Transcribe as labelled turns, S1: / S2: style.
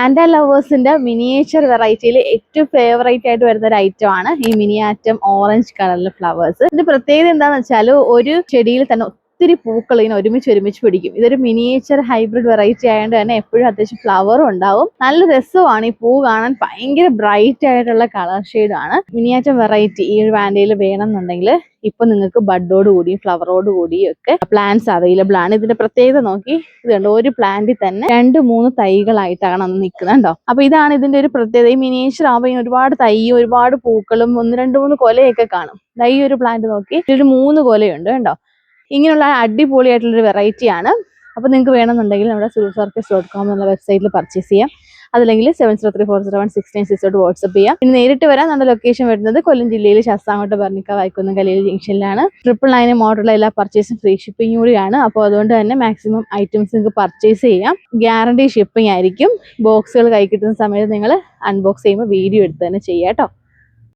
S1: Panda ലവേഴ്സിന്റെ miniature വെറൈറ്റിയിൽ ഏറ്റവും favourite ആയിട്ട് വരുന്ന ഒരു ഐറ്റം ആണ് ഈ മിനിയാറ്റം ഓറഞ്ച് കളറിലെ ഫ്ലവേഴ്സ്. ഇതിന്റെ പ്രത്യേകത എന്താണെന്ന് വെച്ചാൽ ഒരു ചെടിയിൽ തന്നെ ഒത്തിരി പൂക്കൾ ഇങ്ങനെ ഒരുമിച്ച് പിടിക്കും. ഇതൊരു മിനിയേച്ചർ ഹൈബ്രിഡ് വെറൈറ്റി ആയതുകൊണ്ട് തന്നെ എപ്പോഴും അത്യാവശ്യം ഫ്ലവറും ഉണ്ടാവും. നല്ല രസമാണ് ഈ പൂ കാണാൻ. ഭയങ്കര ബ്രൈറ്റ് ആയിട്ടുള്ള കളർ ഷെയ്ഡാണ്. മിനിയേച്ചർ വെറൈറ്റി ഈ ഒരു പാൻഡയിൽ വേണമെന്നുണ്ടെങ്കിൽ ഇപ്പൊ നിങ്ങൾക്ക് ബഡോട് കൂടിയും ഫ്ലവറോട് കൂടിയും ഒക്കെ പ്ലാന്റ്സ് അവൈലബിൾ ആണ്. ഇതിന്റെ പ്രത്യേകത നോക്കി, ഇതുണ്ട് ഒരു പ്ലാന്റിൽ തന്നെ 2-3 തൈകളായിട്ടാണ് അന്ന് നിൽക്കുന്നുണ്ടോ. അപ്പൊ ഇതാണ് ഇതിന്റെ ഒരു പ്രത്യേകത. ഈ മിനിയേച്ചർ ആവുമ്പോൾ ഒരുപാട് തൈയും ഒരുപാട് പൂക്കളും 1-2-3 കൊലയൊക്കെ കാണും. ഈ ഒരു പ്ലാന്റ് നോക്കി ഒരു 3 കൊലയുണ്ട് കണ്ടോ. ഇങ്ങനെയുള്ള അടിപൊളിയായിട്ടുള്ളൊരു വെറൈറ്റിയാണ്. അപ്പോൾ നിങ്ങൾക്ക് വേണമെന്നുണ്ടെങ്കിൽ നമ്മുടെ silvercircus.com എന്നുള്ള വെബ്സൈറ്റിൽ പർച്ചേസ് ചെയ്യാം. അതല്ലെങ്കിൽ 7034016966 വാട്സ്ആപ്പ് ചെയ്യാം. പിന്നെ നേരിട്ട് വരാൻ നമ്മുടെ ലൊക്കേഷൻ വരുന്നത് കൊല്ലം ജില്ലയിൽ ശാസ്താംകോട്ട ബർണിക്ക വൈക്കുന്നം കലയിൽ ജംഗ്ഷനിലാണ്. 999 മോഡലുള്ള എല്ലാ പർച്ചേസും ഫ്രീ ഷിപ്പിംഗ് കൂടിയാണ്. അപ്പോൾ അതുകൊണ്ട് തന്നെ മാക്സിമം ഐറ്റംസ് നിങ്ങൾക്ക് പർച്ചേസ് ചെയ്യാം. ഗ്യാരണ്ടി ഷിപ്പിംഗ് ആയിരിക്കും. ബോക്സുകൾ കൈ കിട്ടുന്ന സമയത്ത് നിങ്ങൾ അൺബോക്സ് ചെയ്യുമ്പോൾ വീഡിയോ എടുത്ത് തന്നെ ചെയ്യാം കേട്ടോ.